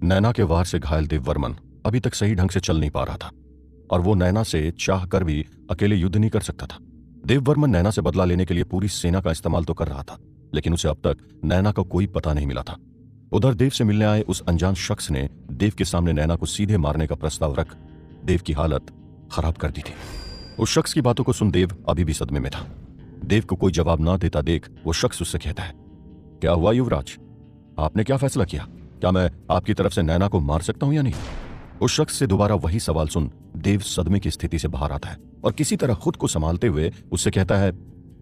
नैना के वार से घायल देववर्मन अभी तक सही ढंग से चल नहीं पा रहा था और वो नैना से चाह कर भी अकेले युद्ध नहीं कर सकता था। देववर्मन नैना से बदला लेने के लिए पूरी सेना का इस्तेमाल तो कर रहा था, लेकिन उसे अब तक नैना का कोई पता नहीं मिला था। उधर देव से मिलने आए उस अनजान शख्स ने देव के सामने नैना को सीधे मारने का प्रस्ताव रख देव की हालत खराब कर दी थी। उस शख्स की बातों को सुन देव अभी भी सदमे में था। देव को कोई जवाब ना देता देख वो शख्स उससे कहता है, क्या हुआ युवराज, आपने क्या फैसला किया? क्या मैं आपकी तरफ से नैना को मार सकता हूं या नहीं? उस शख्स से दोबारा वही सवाल सुन देव सदमे की स्थिति से बाहर आता है और किसी तरह खुद को संभालते हुए उससे कहता है,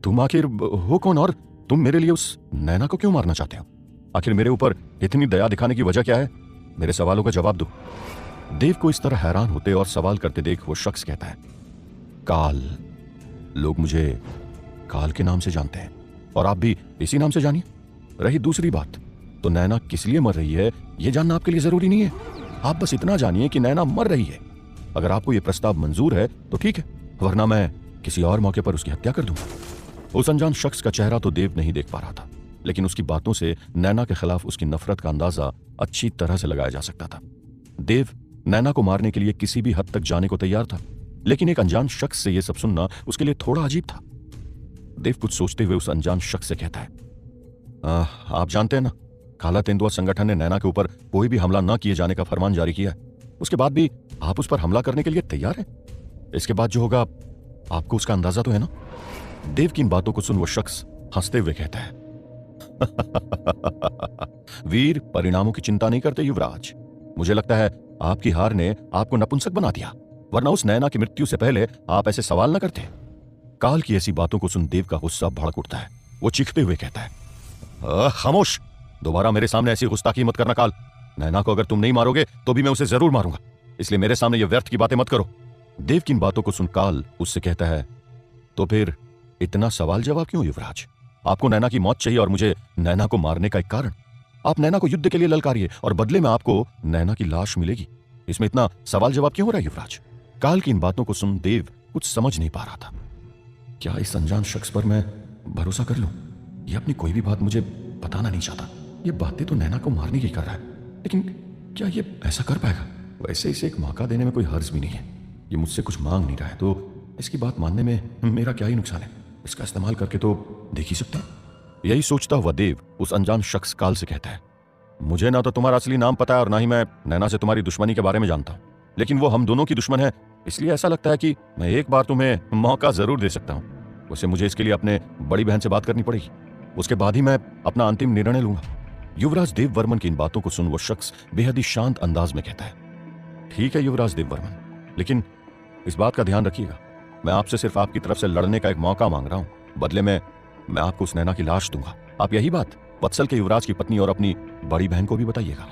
तुम आखिर हो कौन और तुम मेरे लिए उस नैना को क्यों मारना चाहते हो? आखिर मेरे ऊपर इतनी दया दिखाने की वजह क्या है? मेरे सवालों का जवाब दो। देव को इस तरह हैरान होते और सवाल करते देख वो शख्स कहता है, काल, लोग मुझे काल के नाम से जानते हैं और आप भी इसी नाम से जानिए। रही दूसरी बात, तो नैना किस लिए मर रही है यह जानना आपके लिए जरूरी नहीं है। आप बस इतना जानिए कि नैना मर रही है। अगर आपको यह प्रस्ताव मंजूर है तो ठीक है, वरना मैं किसी और मौके पर उसकी हत्या कर दूंगा। उस अनजान शख्स का चेहरा तो देव नहीं देख पा रहा था, लेकिन उसकी बातों से नैना के खिलाफ उसकी नफरत का अंदाजा अच्छी तरह से लगाया जा सकता था। देव नैना को मारने के लिए किसी भी हद तक जाने को तैयार था, लेकिन एक अनजान शख्स से यह सब सुनना उसके लिए थोड़ा अजीब था। देव कुछ सोचते हुए उस अनजान शख्स से कहता है, आप जानते हैं ना, काला तेंदुआ संगठन ने नैना के ऊपर कोई भी हमला न किए जाने का फरमान जारी किया है। उसके बाद भी आप उस पर हमला करने के लिए तैयार हैं? इसके बाद जो होगा आपको उसका अंदाजा तो है ना? देव की इन बातों को सुन वो शख्स हंसते हुए कहता है, वीर परिणामों की चिंता नहीं करते युवराज। मुझे लगता है आपकी हार ने आपको नपुंसक बना दिया, वरना उस नैना की मृत्यु से पहले आप ऐसे सवाल न करते। काल की ऐसी बातों को सुन देव का गुस्सा भड़क उठता है। वो चीखते हुए कहता है, खामोश, दोबारा मेरे सामने ऐसी गुस्ताखी मत करना काल। नैना को अगर तुम नहीं मारोगे तो भी मैं उसे जरूर मारूंगा, इसलिए मेरे सामने ये व्यर्थ की बातें मत करो। देव की इन बातों को सुन काल उससे कहता है, तो फिर इतना सवाल जवाब क्यों युवराज? आपको नैना की मौत चाहिए और मुझे नैना को मारने का एक कारण। आप नैना को युद्ध के लिए ललकारिए और बदले में आपको नैना की लाश मिलेगी। इसमें इतना सवाल जवाब क्यों हो रहा है युवराज? काल की इन बातों को सुन देव कुछ समझ नहीं पा रहा था। क्या इस अनजान शख्स पर मैं भरोसा कर लूं? ये अपनी कोई भी बात मुझे बताना नहीं चाहता। ये बातें तो नैना को मारने की कर रहा है, लेकिन क्या ये ऐसा कर पाएगा? वैसे इसे एक मौका देने में कोई हर्ज भी नहीं है। ये मुझसे कुछ मांग नहीं रहा है, तो इसकी बात मानने में मेरा क्या ही नुकसान है? इसका इस्तेमाल करके तो देख ही सकते हैं। यही सोचता हुआ देव उस अनजान शख्स काल से कहता है, मुझे ना तो तुम्हारा असली नाम पता है और ना ही मैं नैना से तुम्हारी दुश्मनी के बारे में जानता हूं, लेकिन वो हम दोनों की दुश्मन है, इसलिए ऐसा लगता है कि मैं एक बार तुम्हें मौका जरूर दे सकता हूं। वैसे मुझे इसके लिए अपने बड़ी बहन से बात करनी पड़ेगी, उसके बाद ही मैं अपना अंतिम निर्णय लूंगा। युवराज देववर्मन की इन बातों को सुन वो शख्स बेहद ही शांत अंदाज में कहता है, ठीक है युवराज देववर्मन, लेकिन इस बात का ध्यान रखिएगा, मैं आपसे सिर्फ आपकी तरफ से लड़ने का एक मौका मांग रहा हूं, बदले में मैं आपको उस नैना की लाश दूंगा। आप यही बात वत्सल के युवराज की पत्नी और अपनी बड़ी बहन को भी बताइएगा।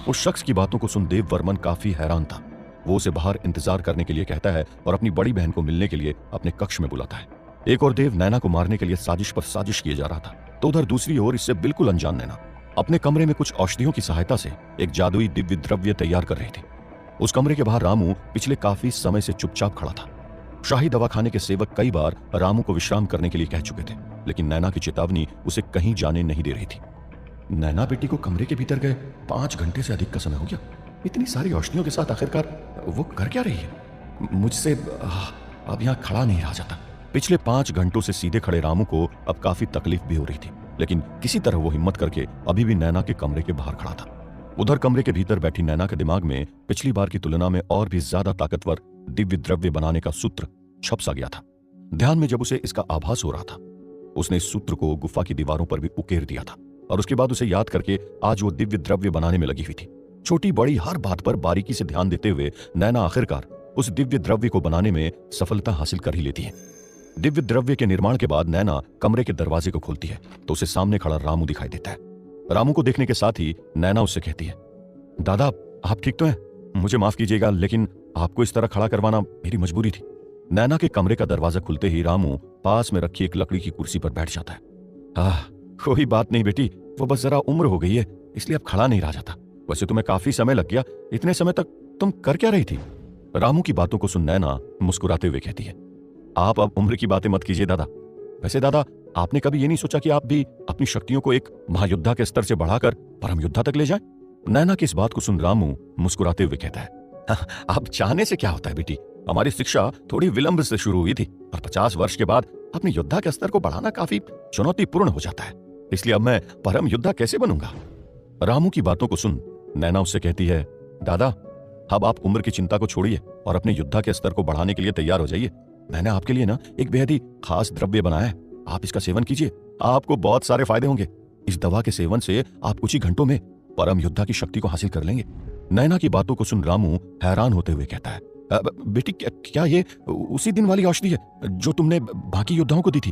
उस शख्स की बातों को सुन देववर्मन काफी हैरान था। वो उसे बाहर इंतजार करने के लिए कहता है और अपनी बड़ी बहन को मिलने के लिए अपने कक्ष में बुलाता है। एक और देव नैना को मारने के लिए साजिश पर साजिश किए जा रहा था, तो उधर दूसरी ओर इससे बिल्कुल अनजान नैना अपने कमरे में कुछ औषधियों की सहायता से एक जादुई दिव्य द्रव्य तैयार कर रही थी। उस कमरे के बाहर रामू पिछले काफी समय से चुपचाप खड़ा था। शाही दवाखाने के सेवक कई बार रामू को विश्राम करने के लिए कह चुके थे, लेकिन नैना की चेतावनी उसे कहीं जाने नहीं दे रही थी। नैना बेटी को कमरे के भीतर गए 5 घंटे से अधिक का समय हो गया। इतनी सारी औषधियों के साथ आखिरकार वो कर क्या रही है? मुझसे अब यहाँ खड़ा नहीं रहा जाता। पिछले 5 घंटों से सीधे खड़े रामू को अब काफी तकलीफ भी हो रही थी, लेकिन किसी तरह वो हिम्मत करके अभी भी नैना के कमरे के बाहर खड़ा था। उधर कमरे के भीतर बैठी नैना के दिमाग में पिछली बार की तुलना में और भी ज्यादा ताकतवर दिव्य द्रव्य बनाने का सूत्र छप सा गया था। ध्यान में जब उसे इसका आभास हो रहा था, उसने इस सूत्र को गुफा की दीवारों पर भी उकेर दिया था और उसके बाद उसे याद करके आज वो दिव्य द्रव्य बनाने में लगी हुई थी। छोटी बड़ी हर बात पर बारीकी से ध्यान देते हुए नैना आखिरकार उस दिव्य द्रव्य को बनाने में सफलता हासिल कर ही लेती है। दिव्य द्रव्य के निर्माण के बाद नैना कमरे के दरवाजे को खोलती है तो उसे सामने खड़ा रामू दिखाई देता है। रामू को देखने के साथ ही नैना उससे कहती है, दादा आप ठीक तो हैं? मुझे माफ कीजिएगा, लेकिन आपको इस तरह खड़ा करवाना मेरी मजबूरी थी। नैना के कमरे का दरवाजा खुलते ही रामू पास में रखी एक लकड़ी की कुर्सी पर बैठ जाता है। कोई बात नहीं बेटी, वो बस जरा उम्र हो गई है, इसलिए अब खड़ा नहीं रहा जाता। वैसे तुम्हें काफी समय लग गया, इतने समय तक तुम कर क्या रही थी? रामू की बातों को सुन नैना मुस्कुराते हुए कहती है, आप अब उम्र की बातें मत कीजिए दादा। वैसे दादा, आपने कभी ये नहीं सोचा कि आप भी अपनी शक्तियों को एक महायोद्धा के स्तर से बढ़ाकर परम योद्धा तक ले जाएं? नैना की इस बात को सुन रामू मुस्कुराते हुए कहता है, अब चाहने से क्या होता है बेटी, हमारी शिक्षा थोड़ी विलंब से शुरू हुई थी और 50 वर्ष के बाद अपने योद्धा के स्तर को बढ़ाना काफी चुनौतीपूर्ण हो जाता है, इसलिए अब मैं परम योद्धा कैसे बनूंगा। रामू की बातों को सुन नैना उससे कहती है, दादा अब आप उम्र की चिंता को छोड़िए और अपने योद्धा के स्तर को बढ़ाने के लिए तैयार हो जाइए। मैंने आपके लिए ना एक बेहद ही खास द्रव्य बनाया है, आप इसका सेवन कीजिए, आपको बहुत सारे फायदे होंगे। इस दवा के सेवन से आप कुछ ही घंटों में परम योद्धा की शक्ति को हासिल कर लेंगे। नैना की बातों को सुन रामू हैरान होते हुए कहता है, बेटी क्या ये उसी दिन वाली औषधि है जो तुमने बाकी योद्धाओं को दी थी।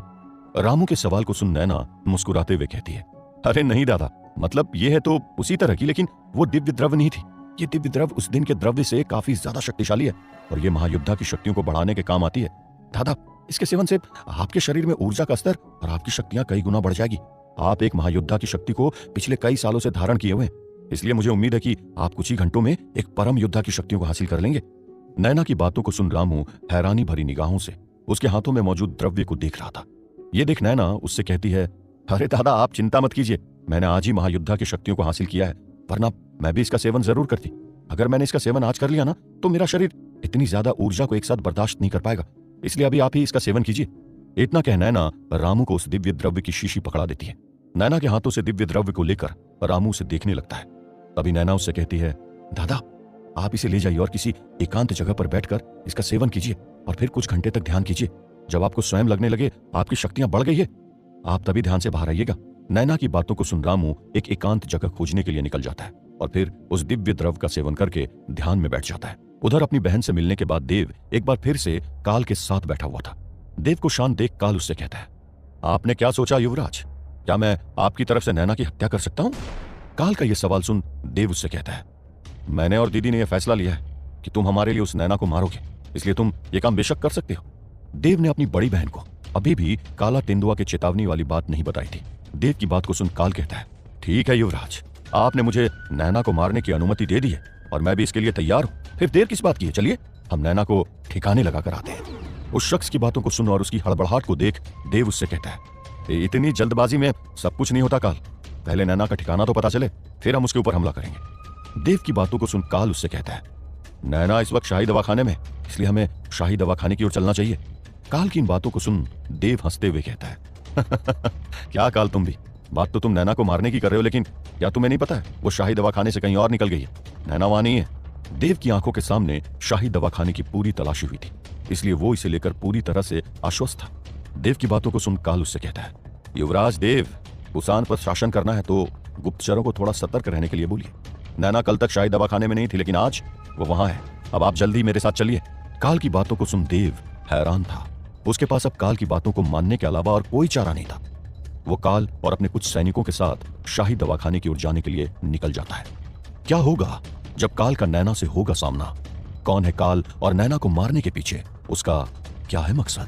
रामू के सवाल को सुन नैना मुस्कुराते हुए कहती है, अरे नहीं दादा, मतलब ये है तो उसी तरह की, लेकिन वो दिव्य द्रव्य नहीं थी। ये दिव्य द्रव्य उस दिन के द्रव्य से काफी ज्यादा शक्तिशाली है और ये महायोद्धा की शक्तियों को बढ़ाने के काम आती है। दादा इसके सेवन से आपके शरीर में ऊर्जा का स्तर और आपकी शक्तियां कई गुना बढ़ जाएगी। आप एक महायोद्धा की शक्ति को पिछले कई सालों से धारण किए हुए हैं, इसलिए मुझे उम्मीद है कि आप कुछ ही घंटों में एक परम योद्धा की शक्तियों को हासिल कर लेंगे। नैना की बातों को सुन रामू हैरानी भरी निगाहों से उसके हाथों में मौजूद द्रव्य को देख रहा था। ये देख नैना उससे कहती है, अरे दादा आप चिंता मत कीजिए, मैंने आज ही महायोद्धा की शक्तियों को हासिल किया है, वरना मैं भी इसका सेवन जरूर करती। अगर मैंने इसका सेवन आज कर लिया ना तो मेरा शरीर इतनी ज्यादा ऊर्जा को एक साथ बर्दाश्त नहीं कर पाएगा, इसलिए अभी आप ही इसका सेवन कीजिए। इतना कह नैना रामू को उस दिव्य द्रव्य की शीशी पकड़ा देती है। नैना के हाथों से दिव्य द्रव्य को लेकर रामू उसे देखने लगता है। तभी नैना उससे कहती है, दादा आप इसे ले जाइए और किसी एकांत जगह पर बैठकर इसका सेवन कीजिए और फिर कुछ घंटे तक ध्यान कीजिए। जब आपको स्वयं लगने लगे आपकी शक्तियां बढ़ गई है, आप तभी ध्यान से बाहर आइएगा। नैना की बातों को सुन रामू एक एकांत जगह खोजने के लिए निकल जाता है और फिर उस दिव्य द्रव्य का सेवन करके ध्यान में बैठ जाता है। उधर अपनी बहन से मिलने के बाद देव एक बार फिर से काल के साथ बैठा हुआ था। देव को शांत देख काल उससे कहता है, आपने क्या सोचा युवराज, क्या मैं आपकी तरफ से नैना की हत्या कर सकता हूं? काल का यह सवाल सुन देव उससे कहता है, मैंने और दीदी ने यह फैसला लिया है कि तुम हमारे लिए उस नैना को मारोगे, इसलिए तुम ये काम बेशक कर सकते हो। देव ने अपनी बड़ी बहन को अभी भी काला तेंदुआ के चेतावनी वाली बात नहीं बताई थी। देव की बात को सुन काल कहता है, ठीक है युवराज, आपने मुझे नैना को मारने की अनुमति दे दी है और मैं भी इसके लिए तैयार हूं। फिर देर किस बात की है, चलिए हम नैना को ठिकाने लगा कर आते हैं। उस शख्स की बातों को सुन और उसकी हड़बड़ाहट को देख देव उससे कहता है, इतनी जल्दबाजी में सब कुछ नहीं होता काल, पहले नैना का ठिकाना तो पता चले, फिर हम उसके ऊपर हमला करेंगे। देव की बातों को सुन काल उससे कहता है, नैना इस वक्त शाही दवाखाने में, इसलिए हमें शाही दवाखाने की ओर चलना चाहिए। काल की इन बातों को सुन देव हंसते हुए कहता है, क्या काल तुम भी, बात तो तुम नैना को मारने की कर रहे हो, लेकिन क्या तुम्हें नहीं पता है वो शाही दवाखाने से कहीं और निकल गई है, नैना वहां नहीं है। देव की आंखों के सामने शाही दवाखाने की पूरी तलाशी हुई थी, इसलिए वो इसे लेकर पूरी तरह से आश्वस्त था। देव की बातों को सुन काल उससे कहता है, युवराज देव, उसान पर शासन करना है तो गुप्तचरों को थोड़ा सतर्क रहने के लिए बोलिए। नैना कल तक शाही दवाखाने में नहीं थी, लेकिन आज वो वहां है, अब आप जल्दी मेरे साथ चलिए। काल की बातों को सुन देव हैरान था, उसके पास अब काल की बातों को मानने के अलावा और कोई चारा नहीं था। वो काल और अपने कुछ सैनिकों के साथ शाही दवाखाने की ओर जाने के लिए निकल जाता है। क्या होगा जब काल का नैना से होगा सामना? कौन है काल और नैना को मारने के पीछे? उसका क्या है मकसद?